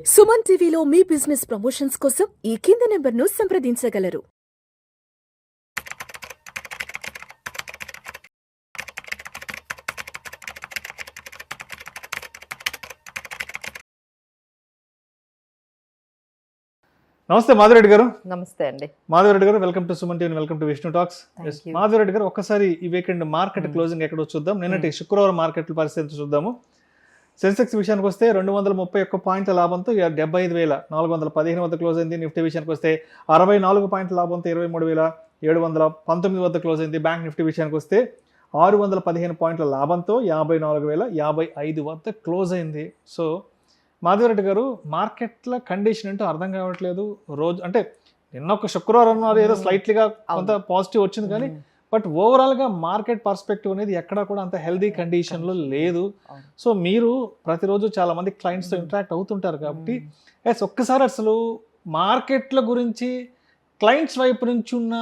సుమన్ టీవీలో మీ business promotions కోసం ఈ కింది నెంబర్ను సంప్రదించగలరు. నమస్తే మాధవరెడ్డి గారు. నమస్తే అండి. మాధవరెడ్డి గారు, welcome to Suman TV, welcome to Vishnu talks. Madhavareddy గారు, ఒక్కసారి ఈ వీకెండ్ మార్కెట్ క్లోజింగ్ ఎక్కడో చూద్దాం. నిన్నటి శుక్రవారం మార్కెట్ పరిస్థితి చూద్దాము. సెన్సెక్స్ విషయానికి వస్తే 231 పాయింట్ల లాభంతో 75,415 వద్ద క్లోజ్ అయింది. నిఫ్టీ విషయానికి వస్తే 64 పాయింట్ల లాభంతో 23,719 వద్ద క్లోజ్ అయింది. బ్యాంక్ నిఫ్టీ విషయానికి వస్తే 615 పాయింట్ల లాభంతో 54,055 వద్ద క్లోజ్ అయింది. సో మాధవరెడ్డి గారు, మార్కెట్ల కండిషన్ ఏంటో అర్థం కావట్లేదు. రోజు అంటే నిన్న ఒక శుక్రవారం ఏదో స్లైట్లీగా కొంత పాజిటివ్ వచ్చింది, కానీ బట్ ఓవరాల్గా మార్కెట్ పర్స్పెక్టివ్ అనేది ఎక్కడా కూడా అంత హెల్దీ కండిషన్లో లేదు. సో మీరు ప్రతిరోజు చాలా మంది క్లయింట్స్తో ఇంటరాక్ట్ అవుతుంటారు కాబట్టి ఒక్కసారి అసలు మార్కెట్ల గురించి క్లయింట్స్ వైపు నుంచి ఉన్న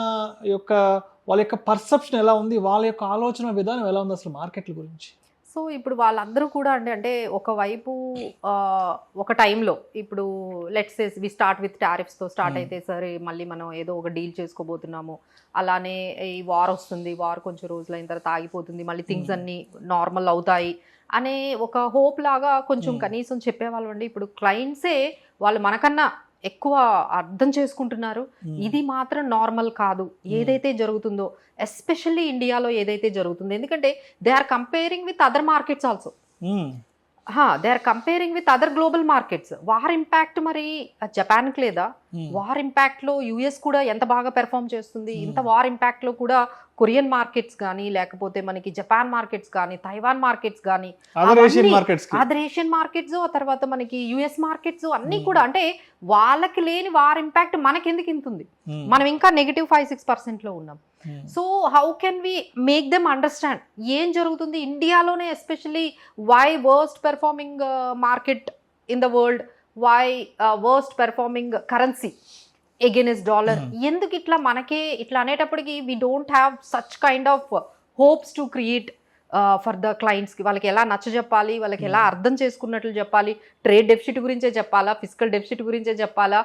వాళ్ళ యొక్క పర్సెప్షన్ ఎలా ఉంది, వాళ్ళ యొక్క ఆలోచన విధానం ఎలా ఉంది అసలు మార్కెట్ల గురించి? సో ఇప్పుడు వాళ్ళందరూ కూడా అంటే ఒకవైపు ఒక టైంలో ఇప్పుడు let's say we start with టారిఫ్స్తో స్టార్ట్ అయితే సరే మళ్ళీ మనం ఏదో ఒక డీల్ చేసుకోబోతున్నాము, అలానే ఈ వార్ వస్తుంది, వార్ కొంచెం రోజులు అయిన తర్వాత ఆగిపోతుంది, మళ్ళీ థింగ్స్ అన్నీ నార్మల్ అవుతాయి అనే ఒక హోప్ లాగా కొంచెం కనీసం చెప్పేవాళ్ళు అండి. ఇప్పుడు క్లయింట్సే వాళ్ళు మనకన్నా ఎక్కువ అర్థం చేసుకుంటున్నారు. ఇది మాత్రం నార్మల్ కాదు ఏదైతే జరుగుతుందో, ఎస్పెషల్లీ ఇండియాలో ఏదైతే జరుగుతుందో. ఎందుకంటే they are comparing with other markets also, they are comparing with other global markets. War impact మరి జపాన్కి లేదా? వార్ ఇంపాక్ట్లో యుఎస్ కూడా ఎంత బాగా పెర్ఫామ్ చేస్తుంది. ఇంత వార్ ఇంపాక్ట్లో కూడా కొరియన్ మార్కెట్స్ కానీ, లేకపోతే మనకి జపాన్ మార్కెట్స్ కానీ, తైవాన్ మార్కెట్స్ కానీ, అదర్ ఏషియన్ మార్కెట్స్, ఆ తర్వాత మనకి యుఎస్ మార్కెట్స్ అన్నీ కూడా అంటే వాళ్ళకి లేని వార్ ఇంపాక్ట్ మనకెందుకు ఇంతుంది? మనం ఇంకా -5-6% ఉన్నాం. So how can we make them understand ఏం జరుగుతుంది ఇండియాలోనే, especially why worst performing market in the world, why worst performing currency against dollar. ఎందుకు ఇట్లా మనకే ఇట్లా అనేటప్పటికి we don't have such kind of hopes to create for the క్లయింట్స్కి. వాళ్ళకి ఎలా నచ్చ చెప్పాలి, వాళ్ళకి ఎలా అర్థం చేసుకున్నట్లు చెప్పాలి, ట్రేడ్ డెఫిసిట్ గురించే చెప్పాలా, ఫిజికల్ డెఫిసిట్ గురించే చెప్పాలా,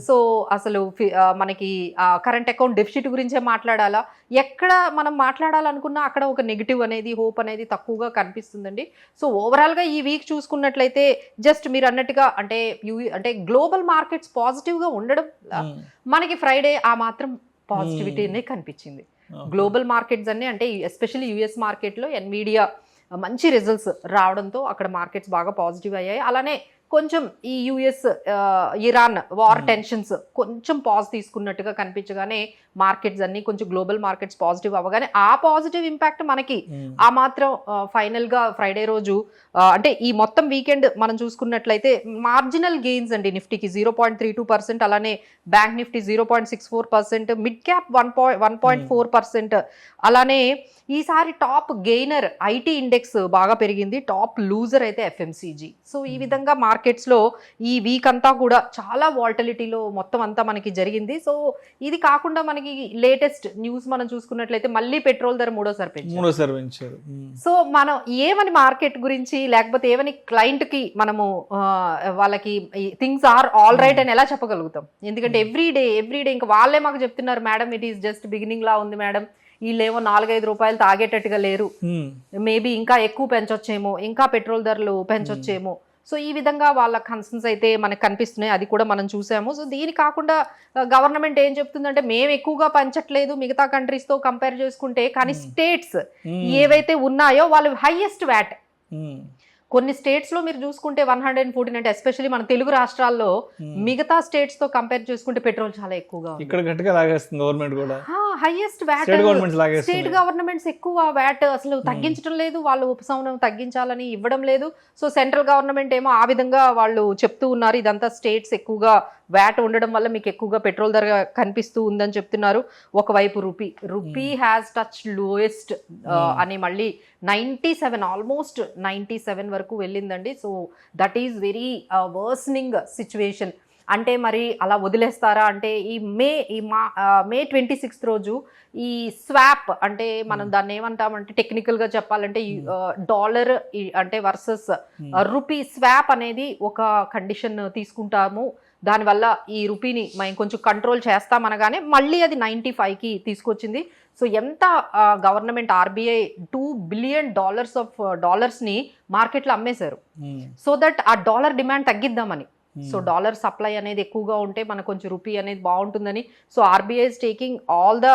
సో అసలు మనకి కరెంట్ అకౌంట్ డెఫిసిట్ గురించే మాట్లాడాలా, ఎక్కడ మనం మాట్లాడాలనుకున్నా అక్కడ ఒక నెగిటివ్ అనేది, హోప్ అనేది తక్కువగా కనిపిస్తుందండి. సో ఓవరాల్గా ఈ వీక్ చూసుకున్నట్లయితే జస్ట్ మీరు అన్నట్టుగా అంటే గ్లోబల్ మార్కెట్స్ పాజిటివ్గా ఉండడం, మనకి ఫ్రైడే ఆ మాత్రం పాజిటివిటీనే కనిపించింది. గ్లోబల్ మార్కెట్స్ అన్నీ అంటే ఎస్పెషల్లీ యుఎస్ మార్కెట్లో ఎన్విడియా మంచి రిజల్ట్స్ రావడంతో అక్కడ మార్కెట్స్ బాగా పాజిటివ్ అయ్యాయి. అలానే కొంచెం ఈ యుఎస్ ఇరాన్ వార్ టెన్షన్స్ కొంచెం పాజ్ తీసుకున్నట్టుగా కనిపించగానే మార్కెట్స్ అన్ని కొంచెం గ్లోబల్ మార్కెట్స్ పాజిటివ్ అవ్వగానే ఆ పాజిటివ్ ఇంపాక్ట్ మనకి ఆ మాత్రం ఫైనల్గా ఫ్రైడే రోజు అంటే ఈ మొత్తం వీకెండ్ మనం చూసుకున్నట్లయితే మార్జినల్ గెయిన్స్ అండి. నిఫ్టీకి 0.32%, అలానే బ్యాంక్ నిఫ్టీ 0.64%, మిడ్ క్యాప్ 1.4%, అలానే ఈసారి టాప్ గెయినర్ ఐటీ ఇండెక్స్ బాగా పెరిగింది, టాప్ లూజర్ అయితే ఎఫ్ఎంసీజీ. సో ఈ విధంగా మార్కెట్స్లో ఈ వీక్ అంతా కూడా చాలా వాల్టిలిటీలో మొత్తం అంతా మనకి జరిగింది. సో ఇది కాకుండా మనకి లేటెస్ట్ న్యూస్ మనం చూసుకున్నట్లయితే మళ్ళీ పెట్రోల్ ధర మూడోసారి పెంచారు. సో మనం ఏమని మార్కెట్ గురించి లేకపోతే ఏమని క్లయింట్కి మనము వాళ్ళకి థింగ్స్ ఆర్ ఆల్ రైట్ అని ఎలా చెప్పగలుగుతాం? ఎందుకంటే ఎవ్రీడే ఇంకా వాళ్ళే మాకు చెప్తున్నారు, madam it is just beginning లా ఉంది మేడం, వీళ్ళేమో 4-5 రూపాయలు తాగేటట్టుగా లేరు, మేబీ ఇంకా ఎక్కువ పెంచొచ్చేమో, ఇంకా పెట్రోల్ ధరలు పెంచొచ్చేమో. సో ఈ విధంగా వాళ్ళ కన్సర్న్స్ అయితే మనకు కనిపిస్తున్నాయి, అది కూడా మనం చూసాము. సో దీని కాకుండా గవర్నమెంట్ ఏం చెప్తుందంటే మేము ఎక్కువగా పెంచట్లేదు మిగతా కంట్రీస్తో కంపేర్ చేసుకుంటే, కానీ స్టేట్స్ ఏవైతే ఉన్నాయో వాళ్ళు హైయెస్ట్ వ్యాట్. కొన్ని స్టేట్స్లో మీరు చూసుకుంటే 114, అంటే ఎస్పెషల్లీ మన తెలుగు రాష్ట్రాల్లో మిగతా స్టేట్స్తో కంపేర్ చేసుకుంటే పెట్రోల్ చాలా ఎక్కువగా ఇక్కడ గట్టిగా లాగేస్తుంది గవర్నమెంట్ కూడా, హైయెస్ట్ వ్యాట్. స్టేట్ గవర్నమెంట్స్ ఎక్కువ వ్యాట్ అసలు తగ్గించడం లేదు, వాళ్ళు ఉపశమనం తగ్గించాలని ఇవ్వడం లేదు. సో సెంట్రల్ గవర్నమెంట్ ఏమో ఆ విధంగా వాళ్ళు చెప్తూ ఉన్నారు, ఇదంతా స్టేట్స్ ఎక్కువగా వ్యాట్ ఉండడం వల్ల మీకు ఎక్కువగా పెట్రోల్ ధర కనిపిస్తూ ఉందని చెప్తున్నారు. ఒకవైపు రూపీ హ్యాస్ టచ్ లోయెస్ట్ అని మళ్ళీ 97, ఆల్మోస్ట్ 97 వరకు వెళ్ళిందండి. So that is very worsening situation. అంటే మరి అలా వదిలేస్తారా అంటే ఈ మే 26th రోజు ఈ స్వాప్ అంటే మనం దాన్ని ఏమంటామంటే టెక్నికల్గా చెప్పాలంటే డాలర్ అంటే వర్సెస్ రూపీ స్వాప్ అనేది ఒక కండిషన్ తీసుకుంటాము, దానివల్ల ఈ రూపీని మేము కొంచెం కంట్రోల్ చేస్తామనగానే మళ్ళీ అది 95కి తీసుకొచ్చింది. సో ఎంత గవర్నమెంట్ ఆర్బీఐ $2 బిలియన్ డాలర్స్ని మార్కెట్లో అమ్మేశారు, సో దట్ ఆ డాలర్ డిమాండ్ తగ్గిద్దామని. సో డాలర్ సప్లై అనేది ఎక్కువగా ఉంటే మనకు కొంచెం రూపీ అనేది బాగుంటుందని. So RBI is taking all the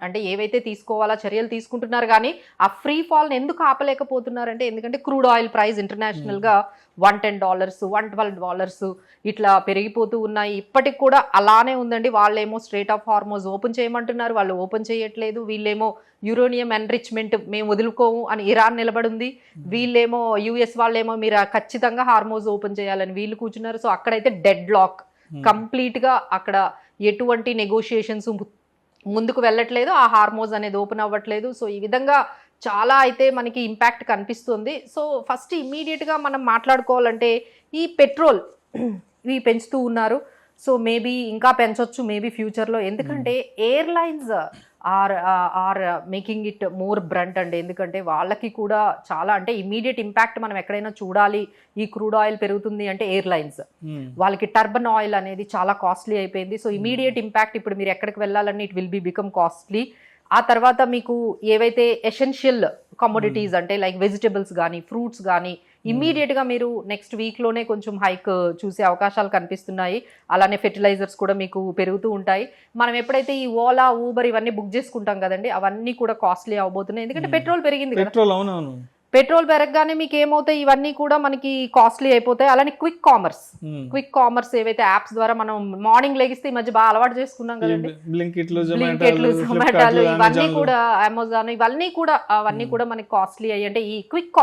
అంటే ఏవైతే తీసుకోవాలా చర్యలు తీసుకుంటున్నారు, కానీ ఆ ఫ్రీ ఫాల్ని ఎందుకు ఆపలేకపోతున్నారంటే ఎందుకంటే క్రూడ్ ఆయిల్ ప్రైస్ ఇంటర్నేషనల్గా $110, $112 ఇట్లా పెరిగిపోతూ ఉన్నాయి. ఇప్పటికి కూడా అలానే ఉందండి. వాళ్ళేమో స్ట్రేట్ ఆఫ్ హార్మోజ్ ఓపెన్ చేయమంటున్నారు, వాళ్ళు ఓపెన్ చేయట్లేదు. వీళ్ళేమో యురేనియం ఎన్రిచ్మెంట్ మేము వదులుకోము అని ఇరాన్ నిలబడింది, వీళ్ళేమో యుఎస్ వాళ్ళేమో మీరు ఖచ్చితంగా హార్మోజ్ ఓపెన్ చేయాలని వీళ్ళు కూర్చున్నారు. సో అక్కడైతే డెడ్ లాక్ కంప్లీట్గా, అక్కడ ఎటువంటి నెగోషియేషన్స్ ముందుకు వెళ్ళట్లేదు, ఆ హార్మోజ్ అనేది ఓపెన్ అవ్వట్లేదు. సో ఈ విధంగా చాలా అయితే మనకి ఇంపాక్ట్ కనిపిస్తుంది. సో ఫస్ట్ ఇమ్మీడియట్గా మనం మాట్లాడుకోవాలంటే ఈ పెట్రోల్ ఇవి పెంచుతూ ఉన్నారు. సో మేబీ ఇంకా పెంచొచ్చు మేబీ ఫ్యూచర్లో, ఎందుకంటే airlines are making it more brunt అండి. ఎందుకంటే వాళ్ళకి కూడా చాలా అంటే ఇమీడియట్ ఇంపాక్ట్ మనం ఎక్కడైనా చూడాలి ఈ క్రూడ్ ఆయిల్ పెరుగుతుంది అంటే ఎయిర్లైన్స్ వాళ్ళకి టర్బన్ ఆయిల్ అనేది చాలా కాస్ట్లీ అయిపోయింది. సో ఇమీడియట్ ఇంపాక్ట్ ఇప్పుడు మీరు ఎక్కడికి వెళ్ళాలని it will be become costly. ఆ తర్వాత మీకు ఏవైతే ఎసెన్షియల్ కమోడిటీస్ అంటే లైక్ వెజిటబుల్స్ కానీ ఫ్రూట్స్ కానీ ఇమ్మీడియట్గా మీరు నెక్స్ట్ వీక్లోనే కొంచెం హైక్ చూసే అవకాశాలు కనిపిస్తున్నాయి. అలానే ఫెర్టిలైజర్స్ కూడా మీకు పెరుగుతూ ఉంటాయి. మనం ఎప్పుడైతే ఈ ఓలా ఊబర్ ఇవన్నీ బుక్ చేసుకుంటాం కదండి, అవన్నీ కూడా కాస్ట్లీ అవబోతున్నాయి, ఎందుకంటే పెట్రోల్ పెరిగింది కదా. పెట్రోల్ పెరగగానే మీకు ఏమవుతాయి, ఇవన్నీ కూడా మనకి కాస్ట్లీ అయిపోతాయి. అలానే క్విక్ కామర్స్ ఏవైతే యాప్స్ ద్వారా మనం మార్నింగ్ లెగిస్తే ఈ మధ్య బాగా అలవాటు చేసుకున్నాం కదండి, బ్లింకిట్లు, జొమాటోలు, ఇవన్నీ కూడా అమెజాన్, అవన్నీ కూడా మనకి కాస్ట్లీ అయ్యి అంటే ఈ క్విక్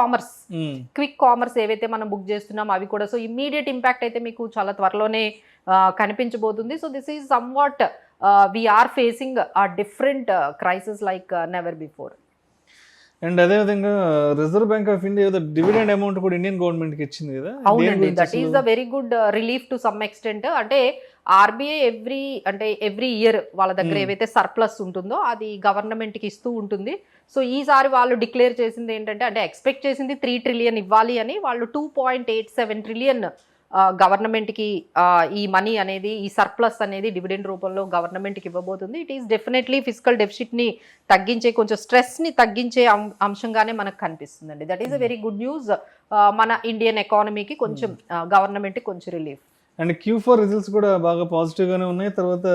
కామర్స్ ఏవైతే మనం బుక్ చేస్తున్నాం అవి కూడా. సో ఇమ్మీడియట్ ఇంపాక్ట్ అయితే మీకు చాలా త్వరలోనే కనిపించబోతుంది. So this is somewhat we are facing a different crisis like never before. And అదేవిధంగా Reserve Bank of India dividend amount కూడా ఇండియన్ గవర్నమెంట్ కి ఇచ్చింది కదా. అవునండి, that is a very good relief to some extent. అంటే RBI every year వాళ్ళ దగ్గర ఏవైతే సర్ప్లస్ ఉంటుందో అది గవర్నమెంట్ కి ఇస్తూ ఉంటుంది. సో ఈసారి వాళ్ళు డిక్లేర్ చేసింది ఏంటంటే అంటే ఎక్స్పెక్ట్ చేసింది 3 ట్రిలియన్ ఇవ్వాలి అని, వాళ్ళు 2.87 ట్రిలియన్ గవర్నమెంట్కి ఈ మనీ అనేది ఈ సర్ప్లస్ అనేది డివిడెండ్ రూపంలో గవర్నమెంట్కి ఇవ్వబోతుంది. ఇట్ ఈస్ డెఫినెట్లీ ఫిజికల్ డెఫిసిట్ని తగ్గించే కొంచెం స్ట్రెస్ని తగ్గించే అంశంగానే మనకు కనిపిస్తుందండి. That is a very good news. మన ఇండియన్ ఎకానమీకి కొంచెం గవర్నమెంట్కి కొంచెం రిలీఫ్. అండ్ Q4 రిజల్ట్స్ కూడా బాగా పాజిటివ్గానే ఉన్నాయి. తర్వాత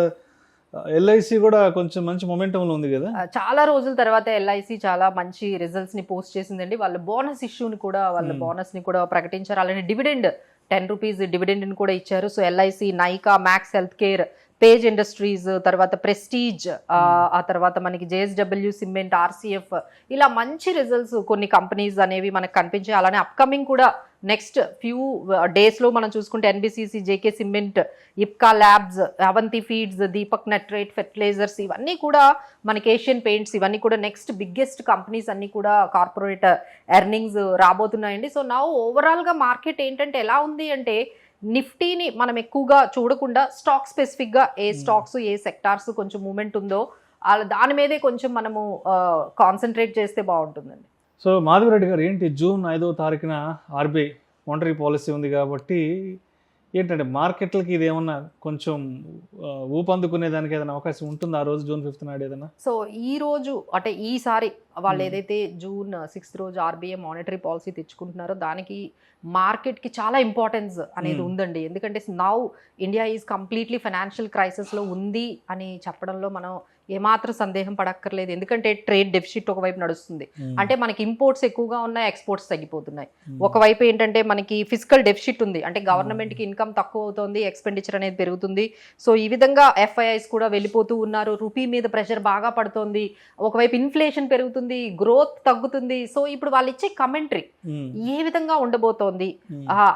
ఎల్ఐసి కూడా కొంచెం మంచి మొమెంటంలో ఉంది కదా. చాలా రోజుల తర్వాత ఎల్ఐసి చాలా మంచి రిజల్ట్స్ని పోస్ట్ చేసిందండి. వాళ్ళ బోనస్ ఇష్యూని కూడా బోనస్ని కూడా ప్రకటించారు. అలానే డివిడెండ్ 10 రూపీస్ డివిడెండ్ని కూడా ఇచ్చారు. So LIC, Nykaa, max health care, page industries, తర్వాత ప్రెస్టీజ్, ఆ తర్వాత మనకి JSW సిమెంట్, RCF, ఇలా మంచి రిజల్ట్స్ కొన్ని కంపెనీస్ అనేవి మనకు కనిపించాయి. అలానే అప్కమింగ్ కూడా నెక్స్ట్ ఫ్యూ డేస్లో మనం చూసుకుంటే NBCC, JK cement, Ipca labs, Avanti feeds, Deepak nitrate fertilisers, ఇవన్నీ కూడా మనకి ఏషియన్ పెయింట్స్, ఇవన్నీ కూడా నెక్స్ట్ బిగ్గెస్ట్ కంపెనీస్ అన్నీ కూడా కార్పొరేట్ ఎర్నింగ్స్ రాబోతున్నాయండి. సో నా ఓవరాల్గా మార్కెట్ ఏంటంటే ఎలా ఉంది అంటే నిఫ్టీని మనం ఎక్కువగా చూడకుండా స్టాక్ స్పెసిఫిక్గా ఏ స్టాక్స్ ఏ సెక్టార్స్ కొంచెం మూమెంట్ ఉందో దాని మీదే కొంచెం మనము కాన్సన్ట్రేట్ చేస్తే బాగుంటుందండి. సో మాధవరెడ్డి గారు, ఏంటి జూన్ 5వ తారీఖున ఆర్బీఐ మానిటరీ పాలసీ ఉంది కాబట్టి ఏంటంటే మార్కెట్లకి ఇది ఏమన్నా కొంచెం ఊపందుకునే దానికి ఏదైనా అవకాశం ఉంటుంది ఆ రోజు జూన్ 5th నాడు ఏదైనా? సో ఈ రోజు అంటే ఈసారి వాళ్ళు ఏదైతే జూన్ 6th రోజు ఆర్బీఐ మానిటరీ పాలసీ తెచ్చుకుంటున్నారో దానికి మార్కెట్కి చాలా ఇంపార్టెన్స్ అనేది ఉందండి. ఎందుకంటే now India is completely financial క్రైసిస్లో ఉంది అని చెప్పడంలో మనం ఏమాత్రం సందేహం పడక్కర్లేదు. ఎందుకంటే ట్రేడ్ డెఫిసిట్ ఒకవైపు నడుస్తుంది, అంటే మనకి ఇంపోర్ట్స్ ఎక్కువగా ఉన్నాయి, ఎక్స్పోర్ట్స్ తగ్గిపోతున్నాయి. ఒకవైపు ఏంటంటే మనకి ఫిజికల్ డెఫిసిట్ ఉంది, అంటే గవర్నమెంట్కి ఇన్కమ్ తక్కువ అవుతుంది, ఎక్స్పెండిచర్ అనేది పెరుగుతుంది. సో ఈ విధంగా FIIs కూడా వెళ్ళిపోతూ ఉన్నారు, రూపీ మీద ప్రెషర్ బాగా పడుతోంది, ఒకవైపు ఇన్ఫ్లేషన్ పెరుగుతుంది, గ్రోత్ తగ్గుతుంది. సో ఇప్పుడు వాళ్ళు ఇచ్చే కమెంటరీ ఏ విధంగా ఉండబోతోంది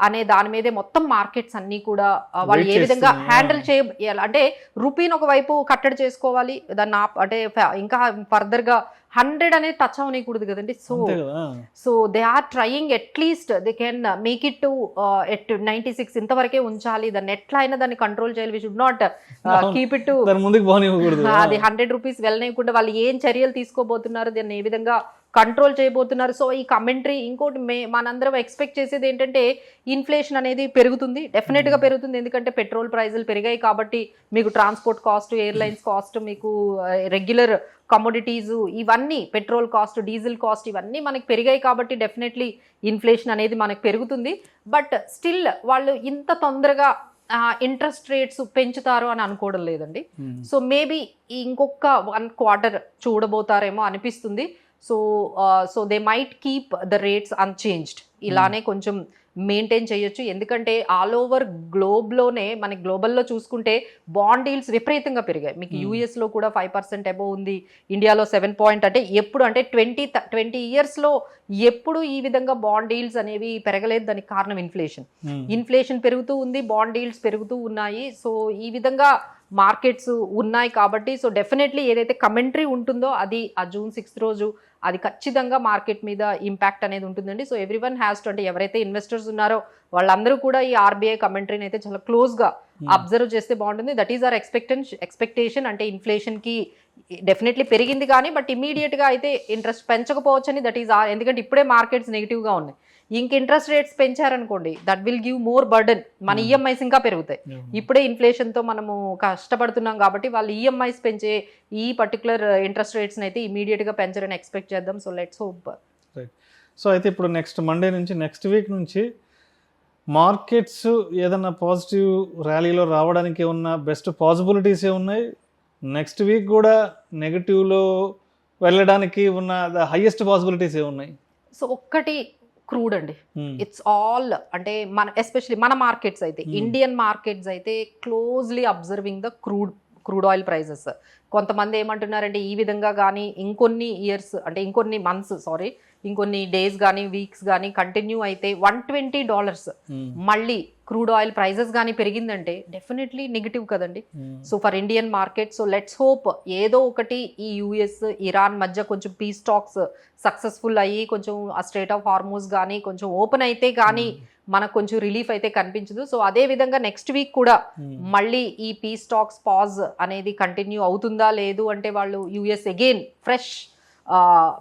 అనే దాని మీదే మొత్తం మార్కెట్స్ అన్ని కూడా వాళ్ళు ఏ విధంగా హ్యాండిల్ చేయాలి, అంటే రూపీని ఒకవైపు కట్టడి చేసుకోవాలి, దాన్ని అంటే ఇంకా ఫర్దర్గా 100 అనేది టచ్ అవనీయకూడదు కదండి. సో అంతే కదా. So they are trying at least they can make it to at 96 ఇంతవరకే ఉంచాలి. దాన్ని ఎట్లా అయినా దాన్ని కంట్రోల్ చేయాలి. We should not keep it to దాని ముందుకు పోనివ్వకూడదు. అది 100 రూపీస్ వెళ్ళనేయకుండా వాళ్ళు ఏం చర్యలు తీసుకోబోతున్నారు, దాన్ని ఏ విధంగా కంట్రోల్ చేయబోతున్నారు. సో ఈ కమెంటరీ ఇంకోటి మనందరం ఎక్స్పెక్ట్ చేసేది ఏంటంటే ఇన్ఫ్లేషన్ అనేది పెరుగుతుంది, డెఫినెట్గా పెరుగుతుంది. ఎందుకంటే పెట్రోల్ ప్రైజులు పెరిగాయి కాబట్టి మీకు ట్రాన్స్పోర్ట్ కాస్ట్, ఎయిర్లైన్స్ కాస్ట్, మీకు రెగ్యులర్ కమోడిటీస్ ఇవన్నీ పెట్రోల్ కాస్ట్, డీజిల్ కాస్ట్ ఇవన్నీ మనకి పెరిగాయి కాబట్టి డెఫినెట్లీ ఇన్ఫ్లేషన్ అనేది మనకు పెరుగుతుంది. బట్ స్టిల్ వాళ్ళు ఇంత తొందరగా ఇంట్రెస్ట్ రేట్స్ పెంచుతారు అని అనుకోవడం లేదండి. సో మేబీ ఇంకొక 1 క్వార్టర్ చూడబోతారేమో అనిపిస్తుంది. So they might keep the rates unchanged, ఇలానే కొంచెం మెయింటైన్ చేయొచ్చు. ఎందుకంటే ఆల్ ఓవర్ గ్లోబ్లోనే మనకి గ్లోబల్లో చూసుకుంటే బాండ్ డీల్స్ విపరీతంగా పెరిగాయి. మీకు యూఎస్లో కూడా 5% అబోవ్ ఉంది, ఇండియాలో 7 అంటే ఎప్పుడు అంటే 20 ఇయర్స్లో ఎప్పుడు ఈ విధంగా బాండ్ డీల్స్ అనేవి పెరగలేదు. దానికి కారణం ఇన్ఫ్లేషన్ పెరుగుతూ ఉంది, బాండ్ డీల్స్ పెరుగుతూ ఉన్నాయి. సో ఈ విధంగా మార్కెట్స్ ఉన్నాయి కాబట్టి సో డెఫినెట్లీ ఏదైతే కమెంటరీ ఉంటుందో అది ఆ June 6th రోజు అది ఖచ్చితంగా మార్కెట్ మీద ఇంపాక్ట్ అనేది ఉంటుందండి. సో ఎవ్రీవన్ హ్యాస్ టు, అంటే ఎవరైతే ఇన్వెస్టర్స్ ఉన్నారో వాళ్ళందరూ కూడా ఈ ఆర్బీఐ కమెంటరీని అయితే చాలా క్లోజ్గా అబ్జర్వ్ చేస్తే బాగుంటుంది. That is our expectation. అంటే ఇన్ఫ్లేషన్కి డెఫినెట్లీ పెరిగింది కానీ బట్ ఇమీడియట్గా అయితే ఇంట్రెస్ట్ పెంచకపోవచ్చని, దట్ ఈస్ ఎందుకంటే ఇప్పుడే మార్కెట్స్ నెగిటివ్గా ఉన్నాయి. ఇంక ఇంట్రెస్ట్ రేట్స్ పెంచారనుకోండి that will give more burden, మన ఈఎంఐస్ ఇంకా పెరుగుతాయి. ఇప్పుడే ఇన్ఫ్లేషన్తో మనము కష్టపడుతున్నాం కాబట్టి వాళ్ళు ఈఎంఐస్ పెంచే ఈ పర్టికులర్ ఇంట్రెస్ట్ రేట్స్ని అయితే ఇమీడియట్గా పెంచారని ఎక్స్పెక్ట్ చేద్దాం. So let's hope. Right. So అయితే ఇప్పుడు నెక్స్ట్ మండే నుంచి నెక్స్ట్ వీక్ నుంచి మార్కెట్స్ ఏదన్నా పాజిటివ్ ర్యాలీలో రావడానికి ఉన్న బెస్ట్ పాసిబిలిటీస్ ఏ ఉన్నాయి, నెక్స్ట్ వీక్ కూడా నెగటివ్లో వెళ్ళడానికి ఉన్న ద హైయెస్ట్ పాసిబిలిటీస్ ఏ ఉన్నాయి? సో ఒక్కటి క్రూడ్ అండి. ఇట్స్ ఆల్ అంటే మన ఎస్పెషలీ మన మార్కెట్స్ అయితే ఇండియన్ మార్కెట్స్ అయితే closely observing the crude oil prices. కొంతమంది ఏమంటున్నారంటే ఈ విధంగా కానీ ఇంకొన్ని ఇయర్స్ అంటే ఇంకొన్ని డేస్ కానీ వీక్స్ కానీ కంటిన్యూ అయితే $120 మళ్ళీ క్రూడ్ ఆయిల్ ప్రైజెస్ కానీ పెరిగిందంటే డెఫినెట్లీ నెగిటివ్ కదండి. So for Indian market so let's hope ఏదో ఒకటి ఈ యుఎస్ ఇరాన్ మధ్య కొంచెం పీస్ టాక్స్ సక్సెస్ఫుల్ అయ్యి కొంచెం ఆ స్ట్రేట్ ఆఫ్ హార్మోస్ కానీ కొంచెం ఓపెన్ అయితే కానీ మనకు కొంచెం రిలీఫ్ అయితే కనిపించదు. సో అదే విధంగా నెక్స్ట్ వీక్ కూడా మళ్ళీ ఈ పీస్ టాక్స్ పాజ్ అనేది కంటిన్యూ అవుతుందా, లేదు అంటే వాళ్ళు యుఎస్ అగైన్ ఫ్రెష్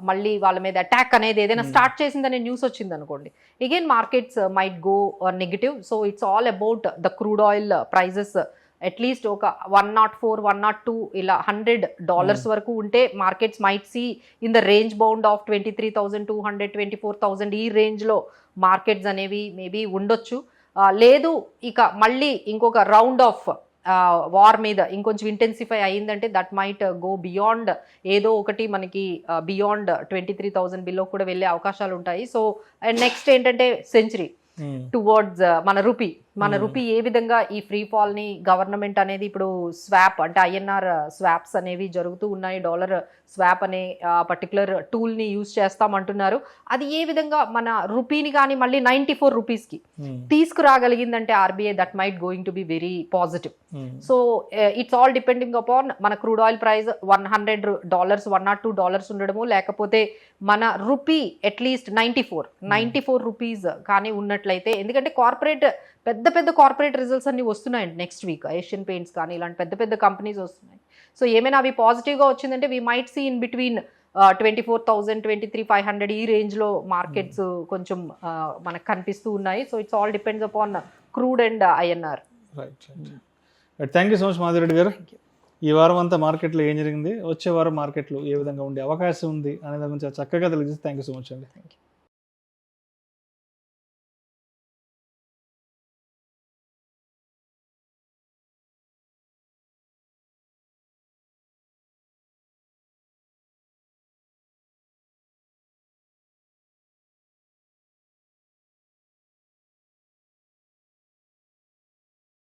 మళ్ళీ వాళ్ళ మీద అటాక్ అనేది ఏదైనా స్టార్ట్ చేసిందనే న్యూస్ వచ్చింది అనుకోండి, again markets might go negative. So it's all about the crude oil prices at least ఒక 104, 102 ఇలా $100 వరకు ఉంటే markets might see in the range bound of 23,200, 24,000 ఈ రేంజ్లో మార్కెట్స్ అనేవి మేబీ ఉండొచ్చు. లేదు ఇక మళ్ళీ ఇంకొక రౌండ్ ఆఫ్ వార్ మీద ఇంకొంచెం ఇంటెన్సిఫై అయ్యిందంటే దట్ మైట్ గో బియాండ్ ఏదో ఒకటి మనకి బియాండ్ 23,000 బిలో కూడా వెళ్ళే అవకాశాలు ఉంటాయి. సో అండ్ నెక్స్ట్ ఏంటంటే సెంచరీ టువర్డ్స్ మన రూపీ ఏ విధంగా ఈ ఫ్రీ ఫాల్ ని గవర్నమెంట్ అనేది ఇప్పుడు స్వాప్ అంటే ఐఎన్ఆర్ స్వాప్స్ అనేవి జరుగుతూ ఉన్నాయి, డాలర్ స్వాప్ అనే పర్టికులర్ టూల్ ని యూజ్ చేస్తామంటున్నారు. అది ఏ విధంగా మన రూపీని కానీ మళ్ళీ 94 రూపీస్కి తీసుకురాగలిగిందంటే RBI that might going to be very positive. So it's all depending upon మన క్రూడ్ ఆయిల్ ప్రైస్ $100, $102 ఉండడము, లేకపోతే మన రూపీ అట్లీస్ట్ 94 రూపీస్ కానీ ఉన్నట్లయితే. ఎందుకంటే పెద్ద కార్పొరేట్ రిజల్ట్స్ అన్ని వస్తున్నాయండి నెక్స్ట్ వీక్. ఏషియన్ పెయింట్స్ కానీ ఇలాంటి పెద్ద కంపెనీస్ వస్తున్నాయి. సో ఏమైనా అవి పాజిటివ్గా వచ్చిందంటే we might see in between 24,000, 23,500 ఈ రేంజ్లో మార్కెట్స్ కొంచెం మనకు కనిపిస్తూ ఉన్నాయి. So it's all depends upon crude and INR. Right. Thank you so much Madhureddy గారు. ఈ వారం అంతా మార్కెట్లో ఏం జరిగింది, వచ్చే వారం మార్కెట్లు ఏ విధంగా ఉండే అవకాశం ఉంది అనే దాని గురించి చక్కగా తెలియజేసి థ్యాంక్ యూ సో మచ్ అండి. Thank you.